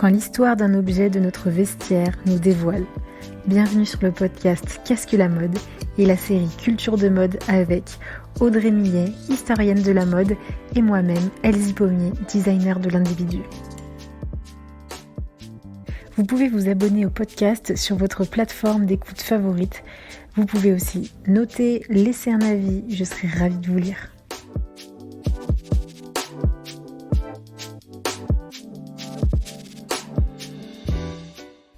quand l'histoire d'un objet de notre vestiaire nous dévoile. Bienvenue sur le podcast Qu'est-ce que la mode et la série Culture de mode avec Audrey Millet, historienne de la mode, et moi-même, Elsie Pommier, designer de l'individu. Vous pouvez vous abonner au podcast sur votre plateforme d'écoute favorite. Vous pouvez aussi noter, laisser un avis, je serai ravie de vous lire.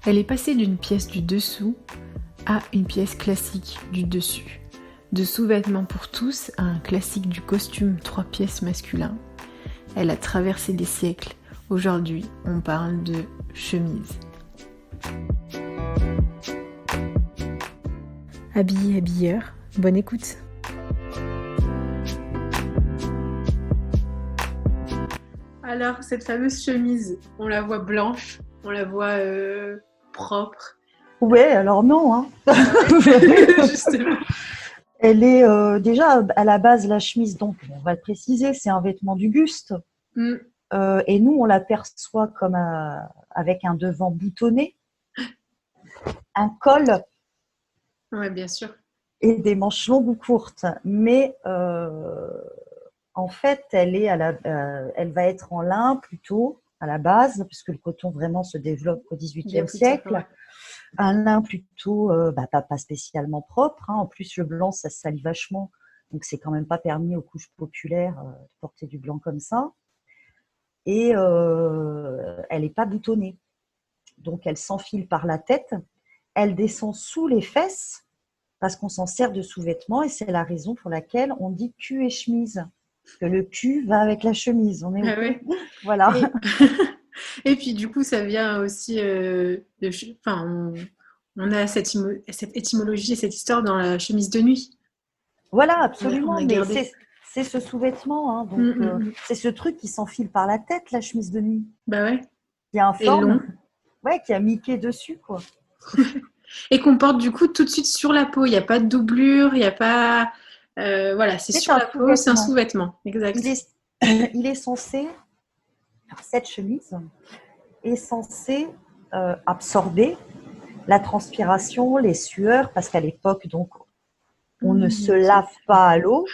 Elle est passée d'une pièce du dessous à une pièce classique du dessus. De sous-vêtements pour tous à un classique du costume 3 pièces masculin. Elle a traversé des siècles. Aujourd'hui, on parle de chemise. Habillé, habilleur, bonne écoute. Alors, cette fameuse chemise, on la voit blanche, on la voit propre. Ouais, alors non. Hein. Justement. Elle est déjà à la base, la chemise, donc on va le préciser, c'est un vêtement du buste. Et nous, on l'aperçoit comme avec un devant boutonné, un col. Ouais, bien sûr. Et des manches longues ou courtes. Mais en fait, elle va être en lin plutôt à la base, puisque le coton vraiment se développe au XVIIIe siècle. Ouais. Un lin plutôt pas spécialement propre. Hein. En plus, le blanc, ça se salit vachement. Donc, c'est quand même pas permis aux couches populaires de porter du blanc comme ça. Et elle n'est pas boutonnée. Donc, elle s'enfile par la tête. Elle descend sous les fesses parce qu'on s'en sert de sous-vêtements. Et c'est la raison pour laquelle on dit cul et chemise. Parce que le cul va avec la chemise. On est ouais. Voilà. Et puis du coup, ça vient aussi on a cette étymologie et cette histoire dans la chemise de nuit. Voilà, absolument. Mais c'est ce sous-vêtement. Hein, donc, c'est ce truc qui s'enfile par la tête, la chemise de nuit. Bah ouais. Qui a un forme, qui a Mickey dessus, quoi. Et qu'on porte du coup tout de suite sur la peau. Il n'y a pas de doublure, il n'y a pas... c'est sur la peau, c'est un sous-vêtement. Exact. Il est censé... Cette chemise est censée absorber la transpiration, les sueurs, parce qu'à l'époque, donc, on ne se lave pas à l'eau,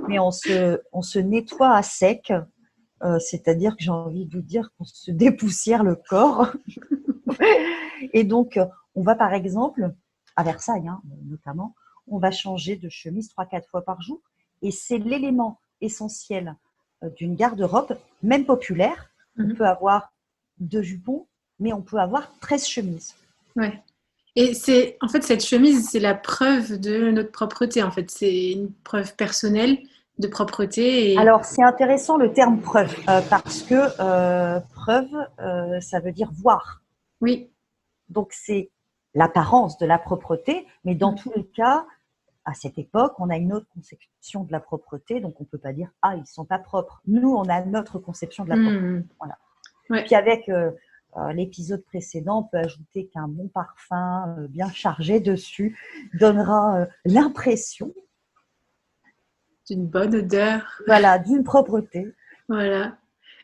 mais on se nettoie à sec. C'est-à-dire que j'ai envie de vous dire qu'on se dépoussière le corps. Et donc, on va par exemple, à Versailles notamment, on va changer de chemise 3-4 fois par jour. Et c'est l'élément essentiel d'une garde-robe, même populaire. On peut avoir 2 jupons, mais on peut avoir 13 chemises. Ouais. Et en fait, cette chemise, c'est la preuve de notre propreté. En fait, c'est une preuve personnelle de propreté. Alors, c'est intéressant le terme preuve, parce que preuve, ça veut dire voir. Oui. Donc, c'est l'apparence de la propreté, mais dans tous les cas, à cette époque, on a une autre conception de la propreté, donc on ne peut pas dire « Ah, ils ne sont pas propres ». Nous, on a notre conception de la propreté. Voilà. Ouais. Puis avec l'épisode précédent, on peut ajouter qu'un bon parfum bien chargé dessus donnera l'impression d'une bonne odeur. Voilà, d'une propreté. Voilà.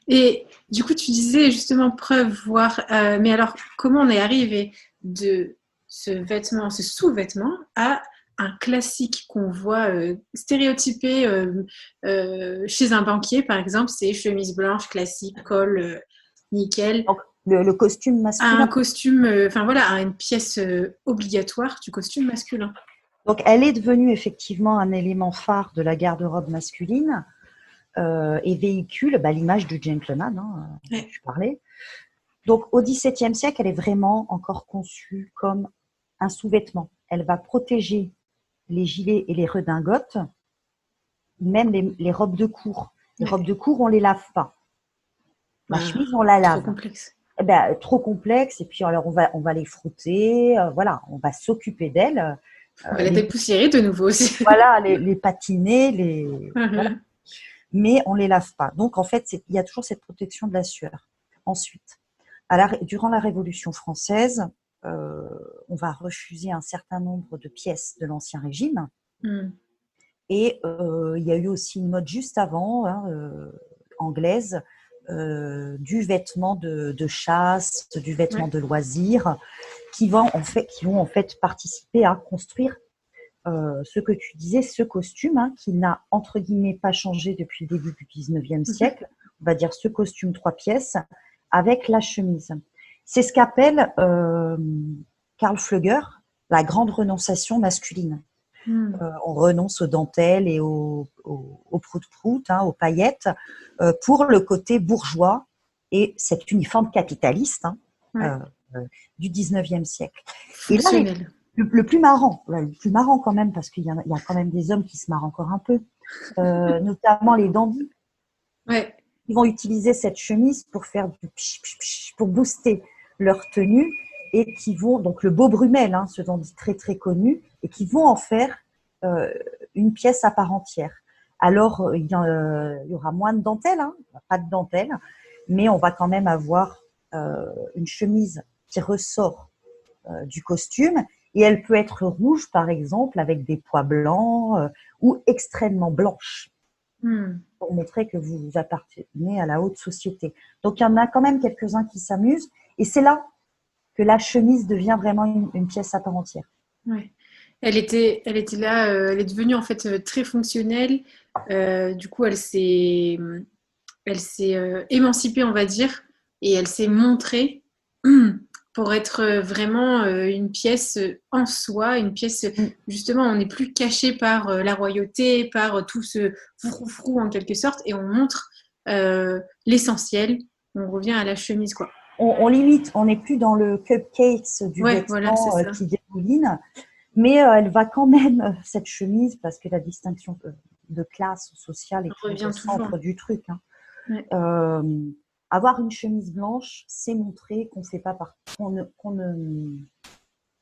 Et du coup, tu disais justement preuve, voir. Mais alors, comment on est arrivé de ce vêtement, ce sous-vêtement, à un classique qu'on voit stéréotypé chez un banquier, par exemple, c'est chemise blanche classique, col nickel. Donc, le costume masculin. Un costume, à une pièce obligatoire du costume masculin. Donc, elle est devenue effectivement un élément phare de la garde-robe masculine et véhicule l'image du gentleman, je parlais. Donc, au XVIIe siècle, elle est vraiment encore conçue comme un sous-vêtement. Elle va protéger les gilets et les redingotes, même les robes de cour. Les robes de cour, on ne les lave pas. La chemise, on la lave. Trop complexe. Trop complexe. Et puis, alors, on va les frotter. On va s'occuper d'elles. On va la dépoussiérer de nouveau aussi. Voilà, les patiner, voilà. Mais on ne les lave pas. Donc, en fait, il y a toujours cette protection de la sueur. Ensuite, durant la Révolution française, on va refuser un certain nombre de pièces de l'Ancien Régime. Et il y a eu aussi une mode juste avant, anglaise, du vêtement de chasse, du vêtement de loisir, qui vont en fait participer à construire ce que tu disais, ce costume, hein, qui n'a entre guillemets pas changé depuis le début du 19e siècle, on va dire ce costume 3 pièces, avec la chemise. C'est ce qu'appelle Karl Pflöger la grande renonciation masculine. On renonce aux dentelles et aux prout-prout, hein, aux paillettes, pour le côté bourgeois et cet uniforme capitaliste, hein, du 19e siècle. Fonctionnel. Et là, le plus marrant quand même, parce qu'il y a quand même des hommes qui se marrent encore un peu, notamment les dandys, qui vont utiliser cette chemise pour faire pour booster leur tenue, et qui vont, donc le beau Brummel, hein, ce dandy très très connu, et qui vont en faire une pièce à part entière. Alors, il y aura moins de dentelle, hein, pas de dentelle, mais on va quand même avoir une chemise qui ressort du costume, et elle peut être rouge, par exemple, avec des pois blancs, ou extrêmement blanche, pour montrer que vous appartenez à la haute société. Donc, il y en a quand même quelques-uns qui s'amusent, et c'est là que la chemise devient vraiment une pièce à part entière. Ouais. Elle était là, elle est devenue en fait très fonctionnelle. Du coup, elle s'est émancipée, on va dire, et elle s'est montrée pour être vraiment une pièce en soi, une pièce, justement, on n'est plus caché par la royauté, par tout ce froufrou en quelque sorte, et on montre l'essentiel. On revient à la chemise, quoi. On limite, on n'est plus dans le cupcakes du vêtement qui dégouline, mais elle va quand même, cette chemise, parce que la distinction de classe sociale est au centre du truc, hein. Avoir une chemise blanche, c'est montrer qu'on fait pas qu'on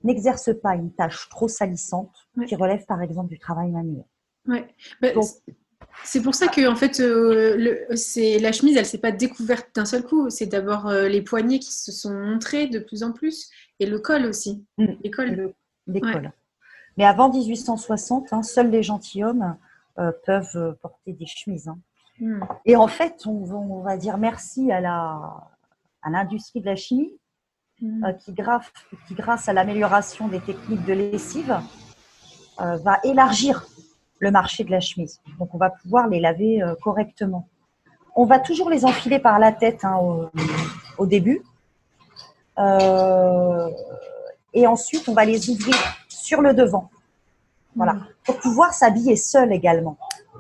n'exerce pas une tâche trop salissante qui relève par exemple du travail manuel. Donc, c'est pour ça que en fait, la chemise, elle s'est pas découverte d'un seul coup. C'est d'abord les poignets qui se sont montrés de plus en plus, et le col aussi. L'école. Mais avant 1860, hein, seuls les gentilshommes peuvent porter des chemises, hein. Et en fait, on va dire merci à l'industrie de la chimie, qui, grâce à l'amélioration des techniques de lessive, va élargir le marché de la chemise. Donc, on va pouvoir les laver correctement. On va toujours les enfiler par la tête, hein, au début. Et ensuite, on va les ouvrir sur le devant. Voilà. Pour pouvoir s'habiller seul également.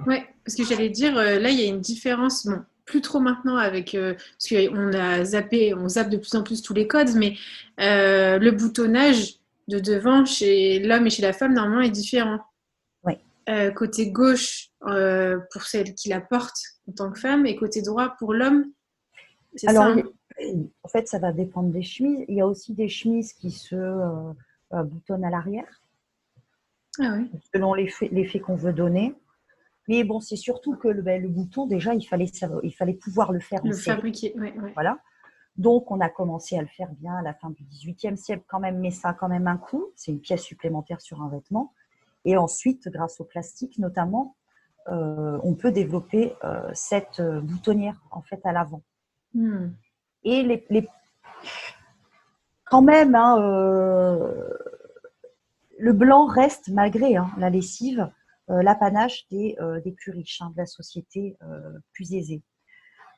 Ouais, parce que j'allais dire, là, il y a une différence, bon, plus trop maintenant avec, parce qu'on on zappe de plus en plus tous les codes, mais le boutonnage de devant chez l'homme et chez la femme, normalement, est différent. Oui. Côté gauche, pour celle qui la porte en tant que femme, et côté droit pour l'homme, c'est ça, hein. En fait, ça va dépendre des chemises. Il y a aussi des chemises qui se boutonnent à l'arrière, selon l'effet qu'on veut donner. Mais bon, c'est surtout que le bouton, déjà, il fallait pouvoir le faire en série. Fabriquer, Voilà. Donc, on a commencé à le faire bien à la fin du XVIIIe siècle quand même, mais ça a quand même un coût. C'est une pièce supplémentaire sur un vêtement. Et ensuite, grâce au plastique notamment, on peut développer cette boutonnière en fait à l'avant. Et quand même, hein, le blanc reste, malgré la lessive, l'apanage des plus riches, hein, de la société plus aisée.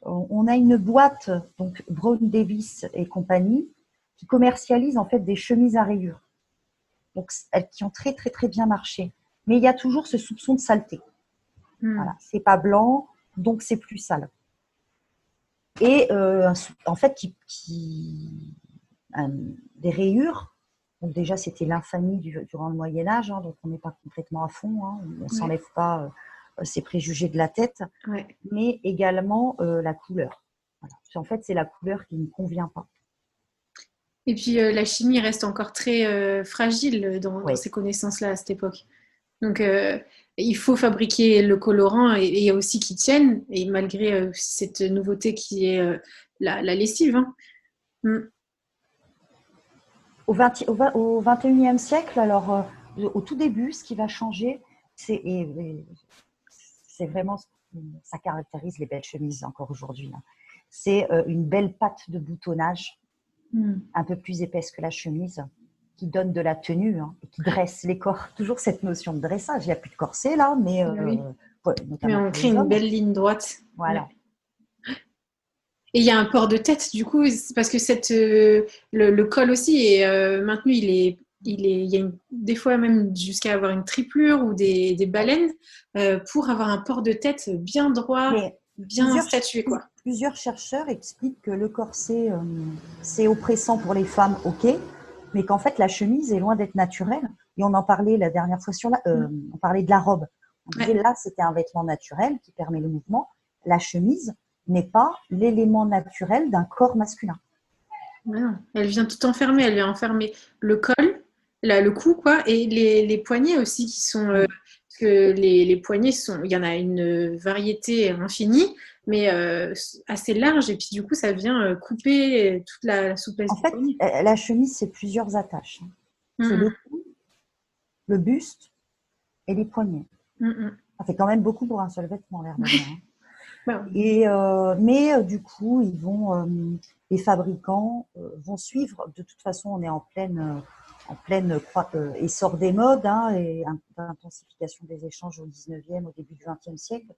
On a une boîte, donc Brown Davis et compagnie, qui commercialise en fait des chemises à rayures, donc qui ont très très très bien marché. Mais il y a toujours ce soupçon de saleté. Voilà, c'est pas blanc, donc c'est plus sale. Et en fait, des rayures. Donc déjà, c'était l'infamie durant le Moyen-Âge, hein, donc on n'est pas complètement à fond, hein, on ne s'enlève pas ses préjugés de la tête, mais également la couleur. Voilà. En fait, c'est la couleur qui ne convient pas. Et puis, la chimie reste encore très fragile dans ces connaissances-là à cette époque. Donc, il faut fabriquer le colorant et aussi qui tienne, et malgré cette nouveauté qui est la lessive. Hein. Au XXIe siècle, alors au tout début, ce qui va changer, c'est vraiment, ça caractérise les belles chemises encore aujourd'hui, hein. c'est une belle patte de boutonnage, Mm. un peu plus épaisse que la chemise, qui donne de la tenue et qui dresse les corps. Toujours cette notion de dressage. Il n'y a plus de corset là, mais Oui. ouais, Mais notamment on pour crée les une hommes. belle ligne droite. Ouais. Voilà. Et il y a un port de tête, du coup, parce que le col aussi est maintenu. Il y a des fois même jusqu'à avoir une triplure ou des baleines pour avoir un port de tête bien droit, Mais bien statué, quoi. plusieurs chercheurs expliquent que le corset, c'est oppressant pour les femmes, ok, mais qu'en fait, la chemise est loin d'être naturelle. Et on en parlait la dernière fois on parlait de la robe. On disait Ouais. là, c'était un vêtement naturel qui permet le mouvement. La chemise n'est pas l'élément naturel d'un corps masculin. Ouais, non. Elle vient tout enfermer. Elle vient enfermer le col, là, le cou, quoi, et les poignets aussi qui sont. Mm. Parce que les poignets sont. Il y en a une variété infinie, mais assez large. Et puis du coup, ça vient couper toute la souplesse En du fait, poignet. la chemise, c'est plusieurs attaches. C'est Mm, le cou, le buste et les poignets. mm, mm. Ça fait quand même beaucoup pour un seul vêtement, l'air de rien. Ouais. Mais du coup, les fabricants vont suivre. De toute façon, on est en pleine essor des modes et intensification des échanges au 19e, au début du 20e siècle.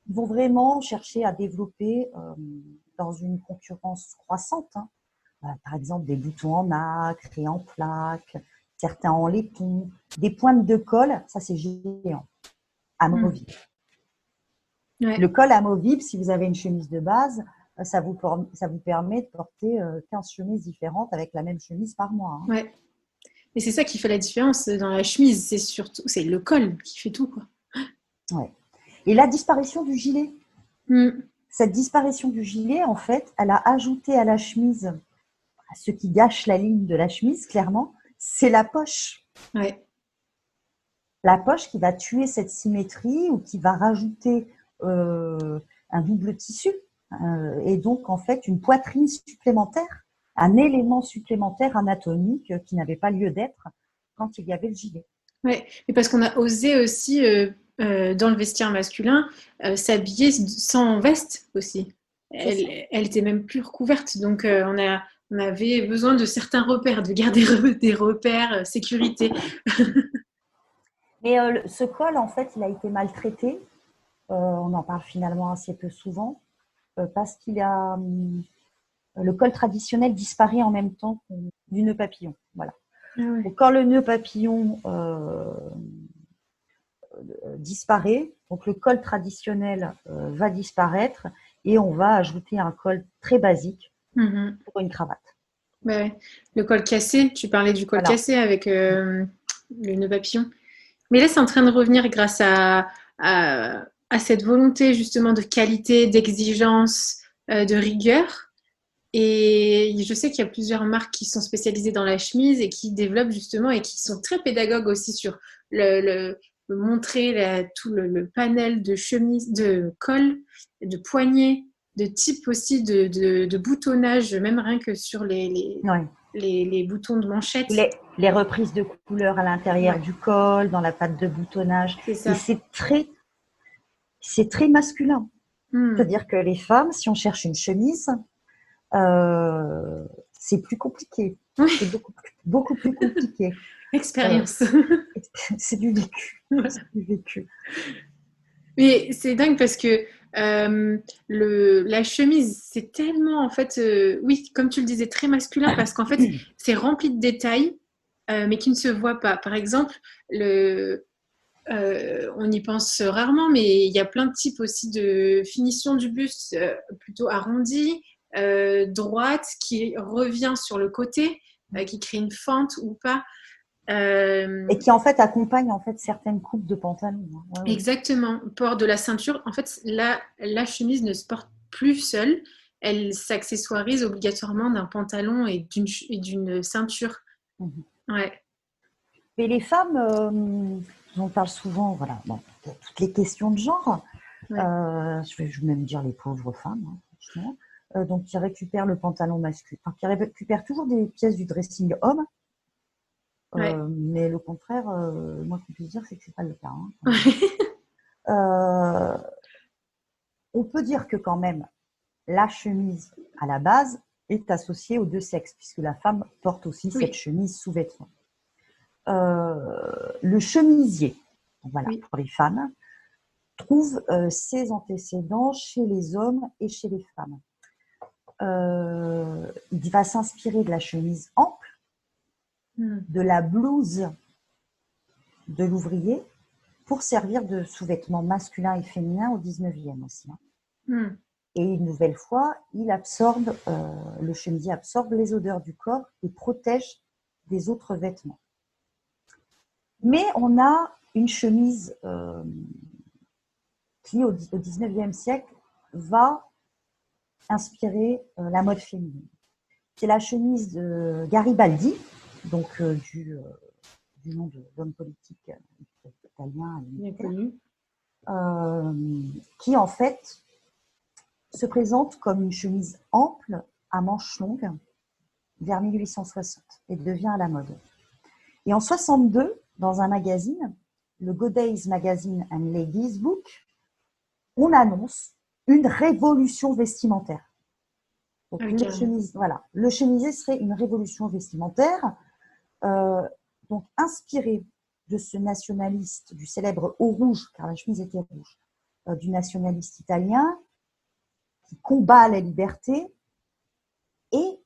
Ils vont vraiment chercher à développer dans une concurrence croissante, par exemple des boutons en nacre et en plaques, certains en laiton, des pointes de colle, ça c'est géant, amovibles. Ouais. Le col amovible, si vous avez une chemise de base, ça vous permet de porter 15 chemises différentes avec la même chemise par mois. Ouais. Et c'est ça qui fait la différence dans la chemise. C'est le col qui fait tout, quoi. Ouais. Et la disparition du gilet. Mm. Cette disparition du gilet, en fait, elle a ajouté à la chemise, à ce qui gâche la ligne de la chemise, clairement, c'est la poche. Ouais. La poche qui va tuer cette symétrie ou qui va rajouter un double tissu et donc en fait une poitrine supplémentaire, un élément supplémentaire anatomique qui n'avait pas lieu d'être quand il y avait le gilet. Ouais. Et parce qu'on a osé aussi, dans le vestiaire masculin, s'habiller sans veste aussi. C'est ça. Elle était même plus recouverte. Donc, on avait besoin de certains repères, de garder des repères sécurité. Mais ce col, en fait, il a été maltraité. On en parle finalement assez peu souvent parce le col traditionnel disparaît en même temps du nœud papillon. Voilà. Ah ouais. Donc, quand le nœud papillon disparaît, donc le col traditionnel va disparaître et on va ajouter un col très basique Mhm. pour une cravate. Ouais. Le col cassé, tu parlais du col Voilà. cassé avec le nœud papillon. Mais là, c'est en train de revenir grâce à cette volonté justement de qualité, d'exigence, de rigueur. Et je sais qu'il y a plusieurs marques qui sont spécialisées dans la chemise et qui développent justement et qui sont très pédagogues aussi sur montrer tout le panel de chemises, de cols, de poignets, de type aussi de boutonnage, même rien que sur Ouais. les boutons de manchette. Les reprises de couleurs à l'intérieur Ouais, du col, dans la patte de boutonnage. c'est Et ça. c'est très masculin. Hmm. C'est-à-dire que les femmes, si on cherche une chemise, c'est plus compliqué. Oui, C'est beaucoup plus compliqué. Euh, expérience. c'est du vécu. C'est du vécu. Mais c'est dingue parce que la chemise, c'est tellement, en fait, oui, comme tu le disais, très masculin parce qu'en fait, c'est rempli de détails, mais qui ne se voient pas. Par exemple, on y pense rarement, mais il y a plein de types aussi de finition du buste, plutôt arrondi, droite, qui revient sur le côté, qui crée une fente ou pas. Et qui en fait accompagne en fait certaines coupes de pantalon. Ouais, ouais. Exactement. Port de la ceinture. En fait, la chemise ne se porte plus seule. Elle s'accessoirise obligatoirement d'un pantalon et d'une ceinture. Mhm. Ouais. Mais les femmes, on parle souvent, voilà, bon, de toutes les questions de genre. Ouais. Je vais même dire les pauvres femmes, franchement. Donc, qui récupèrent le pantalon masculin, enfin, qui récupèrent toujours des pièces du dressing homme. Ouais. Mais le contraire, moi, qu'on puisse dire, c'est que c'est pas le cas. Ouais. Euh, on peut dire que quand même, la chemise, à la base, est associée aux deux sexes, puisque la femme porte aussi cette chemise sous-vêtement. Le chemisier, voilà, pour les femmes, trouve ses antécédents chez les hommes et chez les femmes. Il va s'inspirer de la chemise ample, de la blouse de l'ouvrier, pour servir de sous-vêtements masculins et féminins au 19e aussi. Et une nouvelle fois, le chemisier absorbe les odeurs du corps et protège des autres vêtements. Mais on a une chemise qui, au 19e siècle, va inspirer la mode féminine. C'est la chemise de Garibaldi, donc du nom de l'homme politique italien, qui en fait se présente comme une chemise ample à manches longues vers 1860 et devient à la mode. Et en 62, dans un magazine, le Godey's Magazine and Ladies Book, on annonce une révolution vestimentaire. Donc, le chemisier serait une révolution vestimentaire, donc inspiré de ce nationaliste, du célèbre haut rouge, car la chemise était rouge, du nationaliste italien qui combat la liberté. Et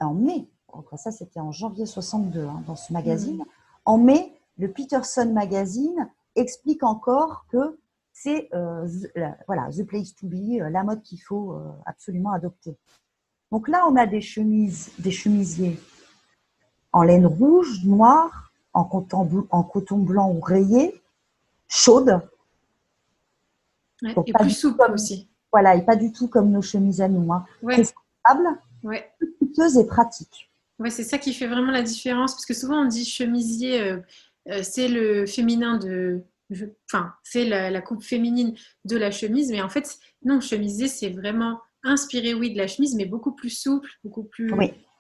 en mai, ça c'était en janvier 62, dans ce magazine, en mai, le Peterson Magazine explique encore que c'est the place to be, la mode qu'il faut absolument adopter. Donc là, on a des chemisiers en laine rouge, noire, en coton blanc ou rayé, chaude. Ouais, et plus souple aussi. Voilà, et pas du tout comme nos chemises à nous. Confortable, coûteuse et pratique. Ouais, c'est ça qui fait vraiment la différence, parce que souvent on dit chemisier, c'est le féminin c'est la coupe féminine de la chemise, mais en fait, non, chemisier, c'est vraiment inspiré, de la chemise, mais beaucoup plus souple, beaucoup plus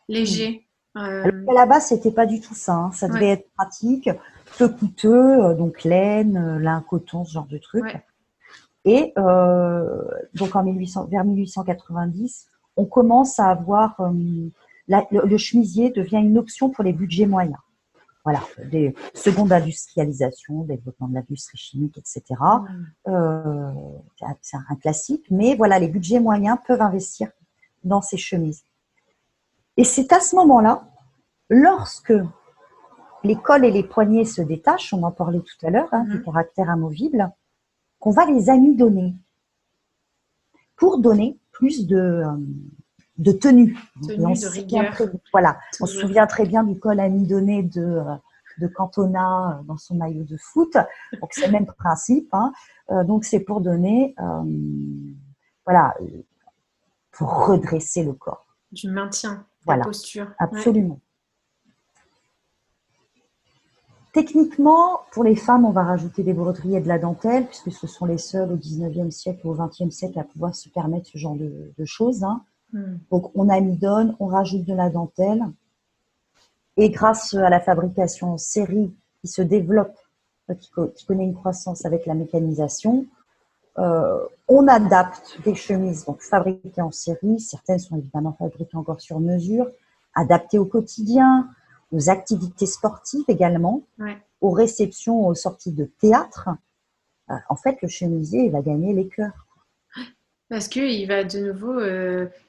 léger. À la base, c'était pas du tout ça. Ça devait être pratique, peu coûteux, donc laine, lin, coton, ce genre de truc. Et donc vers 1890, on commence à avoir le chemisier devient une option pour les budgets moyens. Voilà, des secondes industrialisations, développement de l'industrie chimique, etc. C'est un classique, mais voilà, les budgets moyens peuvent investir dans ces chemises. Et c'est à ce moment-là, lorsque les cols et les poignets se détachent, on en parlait tout à l'heure, du caractère amovible, qu'on va les amidonner pour donner plus de tenue. De rigueur. On se souvient très bien du col amidonné de Cantona dans son maillot de foot. Donc c'est le même principe. Donc c'est pour donner, pour redresser le corps. Du maintien, la posture. Absolument. Techniquement, pour les femmes, on va rajouter des broderies et de la dentelle, puisque ce sont les seules au 19e siècle ou au 20e siècle à pouvoir se permettre ce genre de choses. Donc, on amidonne, on rajoute de la dentelle. Et grâce à la fabrication en série qui se développe, qui connaît une croissance avec la mécanisation, on adapte des chemises donc fabriquées en série. Certaines sont évidemment fabriquées encore sur mesure, adaptées au quotidien, aux activités sportives également, aux réceptions, aux sorties de théâtre. En fait, le chemisier, il va gagner les cœurs. Parce qu'il va de nouveau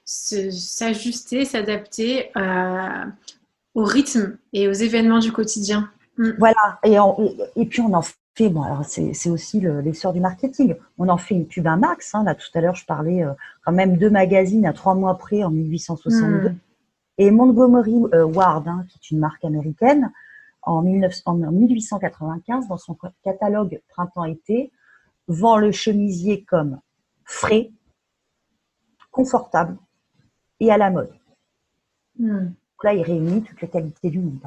s'ajuster, s'adapter au rythme et aux événements du quotidien. Voilà, et puis on en fait, alors c'est aussi l'essor du marketing. On en fait une pub un max. Là, tout à l'heure, je parlais quand même 2 magazines à 3 mois près en 1862. Et Montgomery Ward, qui est une marque américaine, en 1895, dans son catalogue printemps-été, vend le chemisier comme frais, confortable et à la mode. Là, il réunit toutes les qualités du monde.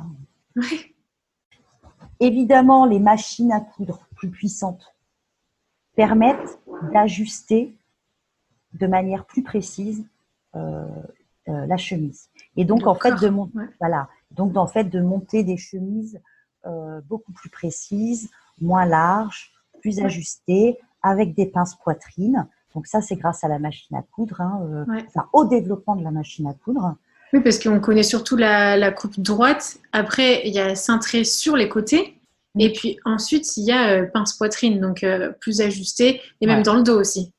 Évidemment, les machines à coudre plus puissantes permettent d'ajuster de manière plus précise la chemise. Et donc, en fait, de monter des chemises beaucoup plus précises, moins larges, plus ajustées, avec des pinces poitrines. Donc ça, c'est grâce à la machine à coudre, Ouais. enfin, au développement de la machine à coudre. Oui, parce qu'on connaît surtout la coupe droite. Après, il y a cintré sur les côtés. Mm. Et puis ensuite, il y a pince-poitrine, donc plus ajusté, et même Voilà. dans le dos aussi.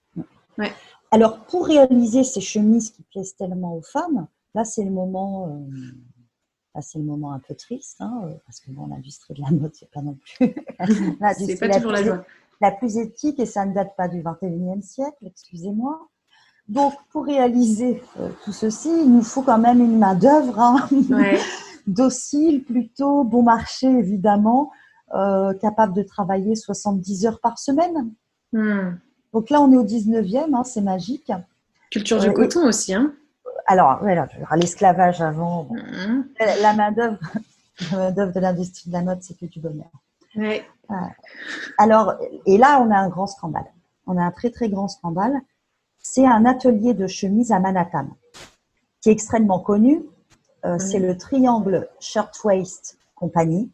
Ouais. Alors, pour réaliser ces chemises qui plaisent tellement aux femmes, là, c'est le moment un peu triste, parce que bon, l'industrie de la mode, c'est pas non plus C'est l'industrie pas toujours la joie. la plus éthique, et ça ne date pas du 21e siècle, excusez-moi. Donc, pour réaliser tout ceci, il nous faut quand même une main-d'œuvre Ouais. docile, plutôt bon marché, évidemment, capable de travailler 70 heures par semaine. Hmm. Donc là, on est au 19e, c'est magique. Culture du Et, coton aussi, hein. alors, voilà, l'esclavage avant, bon, Mhm. la main-d'œuvre de l'industrie de la mode, c'est que du bonheur. Ouais. Alors, et là, on a un grand scandale. On a un très, très grand scandale. C'est un atelier de chemise à Manhattan, qui est extrêmement connu. C'est le Triangle Shirtwaist Company.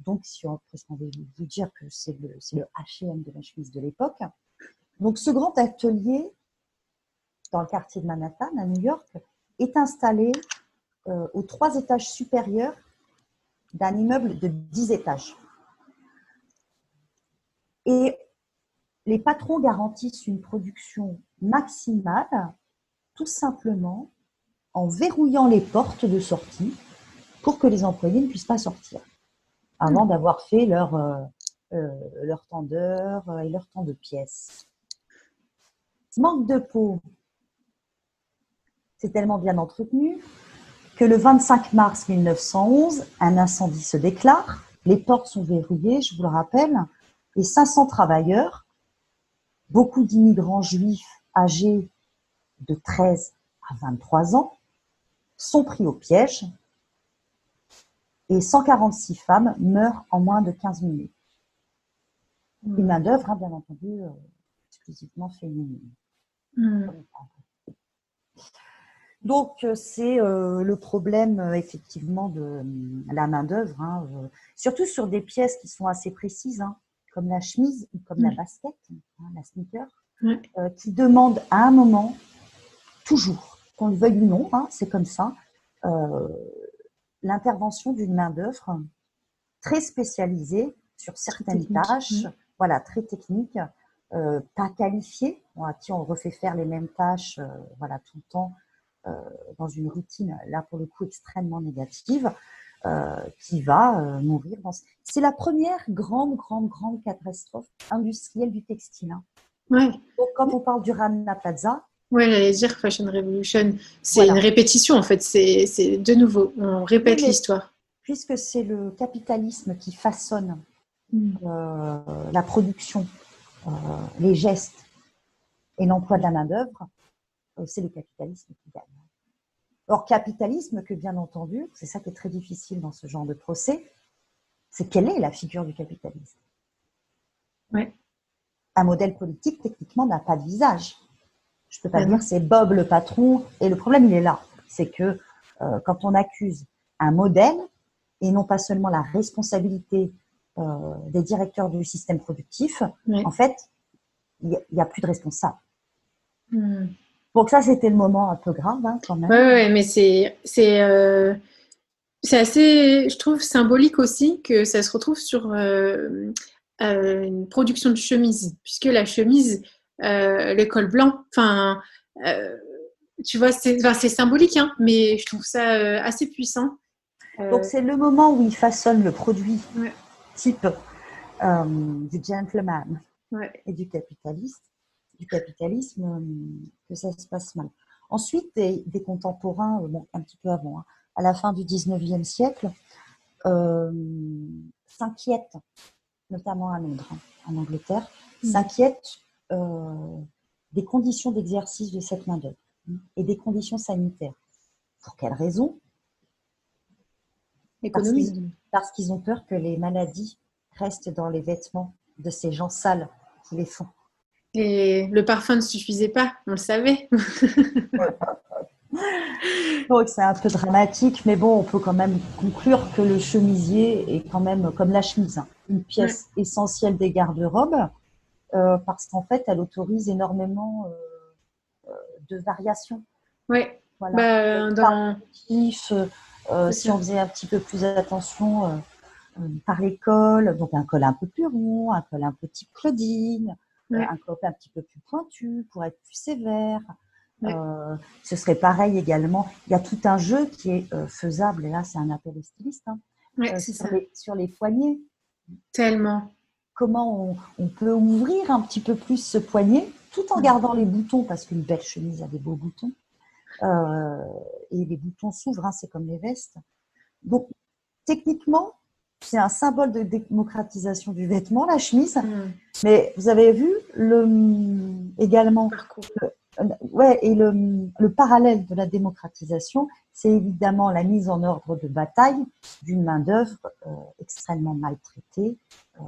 Donc, si on peut vous dire que c'est le H&M de la chemise de l'époque. Donc, ce grand atelier, dans le quartier de Manhattan, à New York, est installé aux 3 étages supérieurs d'un immeuble de 10 étages. Et les patrons garantissent une production maximale, tout simplement en verrouillant les portes de sortie pour que les employés ne puissent pas sortir avant d'avoir fait leur temps d'heure et leur temps de pièce. Manque de peau, c'est tellement bien entretenu que le 25 mars 1911, un incendie se déclare, les portes sont verrouillées, je vous le rappelle, et 500 travailleurs, beaucoup d'immigrants juifs âgés de 13 à 23 ans, sont pris au piège et 146 femmes meurent en moins de 15 minutes. Une main-d'œuvre, bien entendu, exclusivement féminine. Donc, c'est le problème, effectivement, de la main-d'œuvre, surtout sur des pièces qui sont assez précises, comme la chemise ou comme la basket, la sneaker, qui demandent à un moment, toujours, qu'on le veuille ou non, c'est comme ça, l'intervention d'une main-d'œuvre très spécialisée sur certaines tâches, voilà, très techniques, pas qualifiées, à qui on refait faire les mêmes tâches voilà, tout le temps, dans une routine, là pour le coup extrêmement négative, qui va mourir. C'est la première grande catastrophe industrielle du textile. Ouais. Donc, quand on parle du Rana Plaza, Ouais, j'allais dire Fashion Revolution, c'est voilà. une répétition en fait, c'est de nouveau, on répète l'histoire. Puisque c'est le capitalisme qui façonne la production, les gestes et l'emploi de la main-d'œuvre, c'est le capitalisme qui gagne. Or, capitalisme que, bien entendu, c'est ça qui est très difficile dans ce genre de procès, c'est quelle est la figure du capitalisme. Ouais. Un modèle politique, techniquement, n'a pas de visage. Je ne peux pas dire c'est Bob le patron, et le problème, il est là. C'est que quand on accuse un modèle, et non pas seulement la responsabilité des directeurs du système productif, en fait, il n'y a plus de responsable. Donc ça, c'était le moment un peu grave, quand même. Ouais, mais c'est assez, je trouve, symbolique aussi que ça se retrouve sur une production de chemise, puisque la chemise, le col blanc, enfin, tu vois, c'est symbolique, mais je trouve ça assez puissant. Donc c'est le moment où il façonne le produit type du gentleman et du capitalisme, que ça se passe mal. Ensuite, des contemporains, un petit peu avant, à la fin du 19e siècle, s'inquiètent, notamment à Londres, en Angleterre, s'inquiètent des conditions d'exercice de cette main-d'œuvre et des conditions sanitaires. Pour quelles raisons ? Parce qu'ils ont peur que les maladies restent dans les vêtements de ces gens sales qui les font. Et le parfum ne suffisait pas, on le savait. Donc c'est un peu dramatique, mais bon, on peut quand même conclure que le chemisier est quand même, comme la chemise, une pièce essentielle des garde-robes. parce qu'en fait, elle autorise énormément de variations. Oui, Voilà. bah, Par dans... motif, c'est si on ça. faisait un petit peu plus attention par les cols, donc un col un peu plus rond, un col un peu type Claudine, Ouais, un col un petit peu plus pointu pour être plus sévère. ouais, Ce serait pareil également. Il y a tout un jeu qui est faisable, et là c'est un appel aux stylistes, hein, ouais, c'est ça. sur les poignets. Tellement. Comment on peut ouvrir un petit peu plus ce poignet tout en Mm. gardant les boutons, parce qu'une belle chemise a des beaux boutons. Euh, et les boutons s'ouvrent, hein, c'est comme les vestes. Donc, techniquement, c'est un symbole de démocratisation du vêtement, la chemise. Mm. Mais vous avez vu Le également, parcours. ouais, et le parallèle de la démocratisation, c'est évidemment la mise en ordre de bataille d'une main-d'œuvre extrêmement maltraitée. Euh,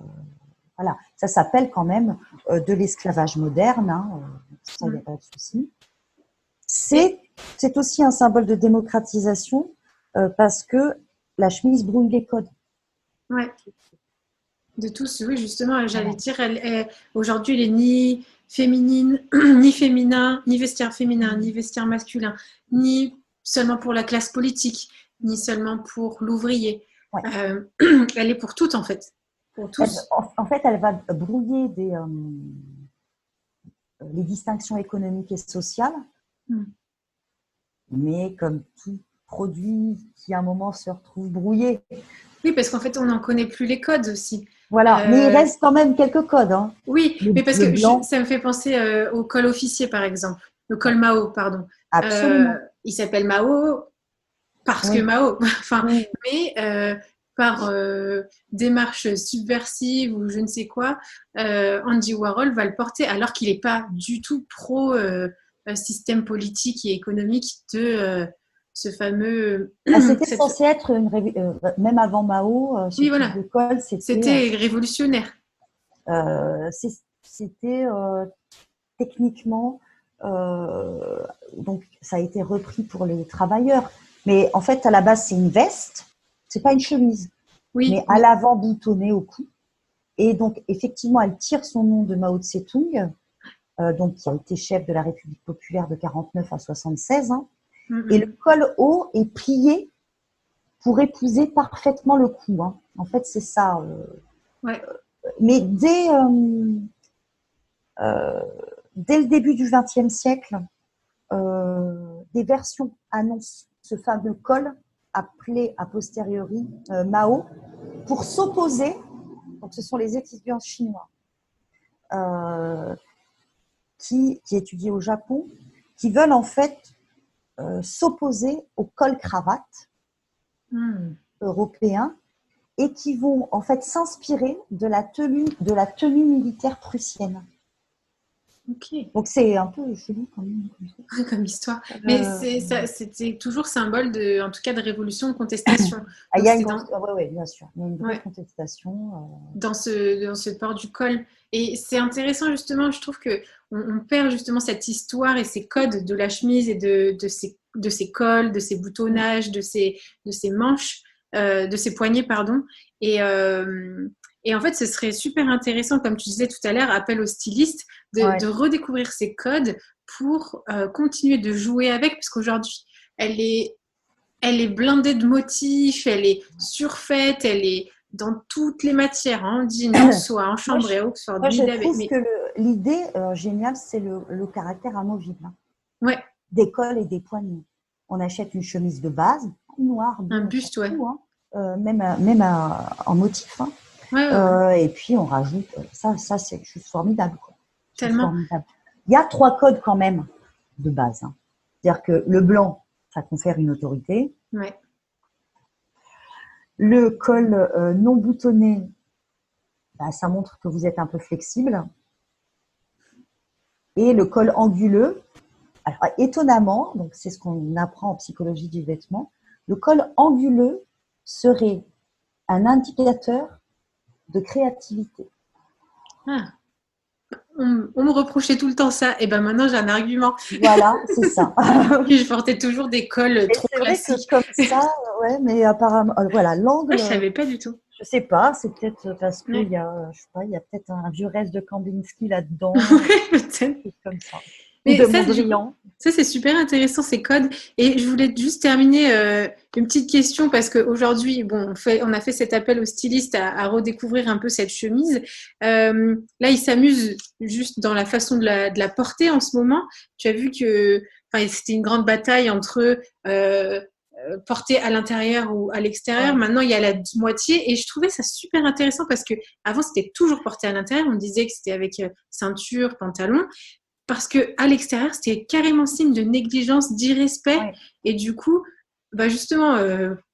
voilà, ça s'appelle quand même de l'esclavage moderne, hein, ça, il n'y a Mm. pas de souci. Et C'est aussi un symbole de démocratisation parce que la chemise brouille les codes. ouais, de tous, oui, justement, j'allais Voilà. dire, aujourd'hui, elle est ni féminine, ni féminin, ni vestiaire féminin, ni vestiaire masculin, ni seulement pour la classe politique, ni seulement pour l'ouvrier. Ouais. Euh, elle est pour toutes, en fait, pour tous. En fait, elle va brouiller les distinctions économiques et sociales, Mm. mais comme tout produit qui à un moment se retrouve brouillé. Oui, parce qu'en fait, on n'en connaît plus les codes aussi. Voilà, mais il Euh, reste quand même quelques codes, hein. oui, mais parce Le que blanc, ça me fait penser au col officier, par exemple, le col Mao, pardon. absolument. Il s'appelle Mao parce que Oui. Mao, enfin, Oui. mais par démarche subversive ou je ne sais quoi, Andy Warhol va le porter alors qu'il n'est pas du tout pro système politique et économique de ce fameux. Ah, c'était cette... censé être même avant Mao, ce Oui, type voilà, de col, c'était révolutionnaire. euh, c'était techniquement, donc ça a été repris pour les travailleurs. Mais en fait, à la base, c'est une veste, c'est pas une chemise, mais Oui, à l'avant boutonnée au cou. Et donc, effectivement, elle tire son nom de Mao Tse-tung, donc qui a été chef de la République populaire de 49 à 76. Hein. Et le col haut est plié pour épouser parfaitement le cou. Hein. En fait, c'est ça. ouais. Mais dès le début du XXe siècle, des versions annoncent ce fameux col appelé a posteriori Mao pour s'opposer. Donc, ce sont les étudiants chinois euh, qui étudient au Japon, qui veulent en fait s'opposer au col cravate Mm. européen et qui vont en fait s'inspirer de la tenue militaire prussienne. Ok. Donc c'est un peu chelou quand même. Comme histoire. Mais c'était toujours symbole de, en tout cas, de révolution, de contestation. Ah, il Donc y a une c'était dans, ouais, bien sûr, il y a une vraie ouais, contestation. dans ce port du col. Et c'est intéressant justement, je trouve que on perd justement cette histoire et ces codes de la chemise et de ces cols, de ces boutonnages, de ces manches, de ces poignets, pardon. Et, euh, et en fait, ce serait super intéressant, comme tu disais tout à l'heure, appel aux stylistes, de Ouais. redécouvrir ces codes pour continuer de jouer avec, parce qu'aujourd'hui, elle est, elle est blindée de motifs, elle est surfaite, elle est dans toutes les matières, hein, en jean, en soie, en Moi, je, chambray, Oxford, moi, je Lila, trouve mais que l'idée géniale, c'est le caractère amovible, hein, ouais, des cols et des poignets. On achète une chemise de base, noire, un bleue, on s'en buste, ouais. fout, hein, même en motif. Hein. Ouais, ouais, ouais. Et puis on rajoute, ça c'est juste formidable. Quoi. Juste Tellement. formidable. Il y a 3 codes quand même de base. Hein. C'est-à-dire que le blanc, ça confère une autorité. Ouais. Le col non boutonné, bah, ça montre que vous êtes un peu flexible. Et le col anguleux, alors, étonnamment, donc c'est ce qu'on apprend en psychologie du vêtement, le col anguleux serait un indicateur de créativité. Ah. On me reprochait tout le temps ça, et ben maintenant j'ai un argument. Voilà, c'est ça. Que je portais toujours des cols Et trop c'est vrai que classiques. comme ça, ouais, mais apparemment, voilà, Ah, l'angle, je savais pas du tout. Je sais pas, c'est peut-être parce qu'il Ouais. y a, je sais pas, il y a peut-être un vieux reste de Kandinsky là-dedans, Ouais, peut-être. quelque chose comme ça. Ou Mais de ça, du coup, Mondrian. ça c'est super intéressant ces codes. Et je voulais juste terminer une petite question parce qu'aujourd'hui, bon, on a fait cet appel au styliste à redécouvrir un peu cette chemise. Là, il s'amuse juste dans la façon de la porter en ce moment. Tu as vu que, enfin, c'était une grande bataille entre porter à l'intérieur ou à l'extérieur. Ouais, Maintenant, il y a la moitié et je trouvais ça super intéressant parce que avant c'était toujours porté à l'intérieur. On disait que c'était avec ceinture, pantalon parce que à l'extérieur, c'était carrément signe de négligence, d'irrespect. ouais. Et du coup, bah justement,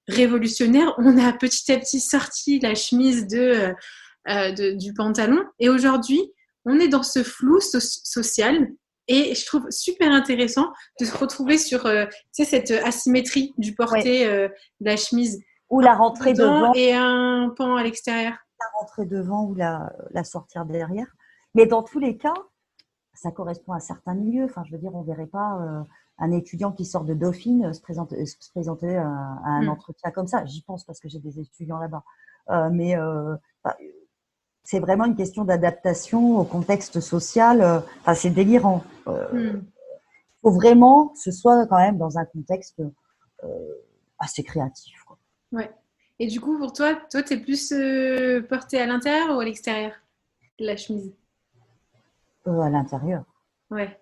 révolutionnaire, on a petit à petit sorti la chemise du pantalon. Et aujourd'hui, on est dans ce flou social. Et je trouve super intéressant de se retrouver sur cette asymétrie du Ouais. porté de la chemise. Ou Un la pan rentrée dedans devant, et un pan à l'extérieur. ou la sortir derrière. Mais dans tous les cas, ça correspond à certains milieux. Enfin, je veux dire, on verrait pas un étudiant qui sort de Dauphine se présenter à un Hmm. entretien comme ça. J'y pense parce que j'ai des étudiants là-bas. Mais enfin, c'est vraiment une question d'adaptation au contexte social. Enfin, c'est délirant. Hmm. Faut vraiment que ce soit quand même dans un contexte assez créatif, quoi. Ouais. Et du coup, pour toi, t'es plus porté à l'intérieur ou à l'extérieur de la chemise? À l'intérieur. Ouais.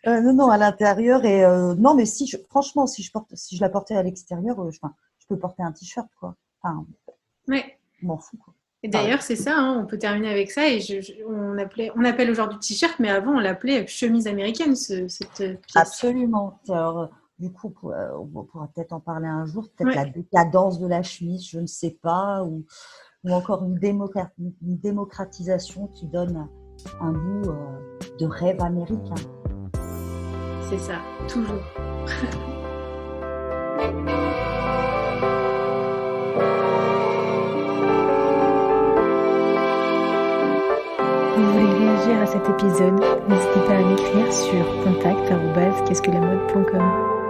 Non, non, à l'intérieur et non, mais franchement, si je la portais à l'extérieur, enfin, je peux porter un t-shirt, quoi. Enfin, Ouais. je m'en fous, quoi. Et Enfin, d'ailleurs, c'est ça, hein, on peut terminer avec ça. Et on appelle aujourd'hui t-shirt, mais avant, on l'appelait chemise américaine, cette pièce. absolument. Alors, du coup, on pourra peut-être en parler un jour, peut-être la Ouais, décadence de la chemise, je ne sais pas, ou encore une démocratisation qui donne un goût de rêve américain. c'est ça, toujours. Vous voulez réagir à cet épisode? N'hésitez pas à m'écrire sur contact@qu'est-ce-que-la-mode.com.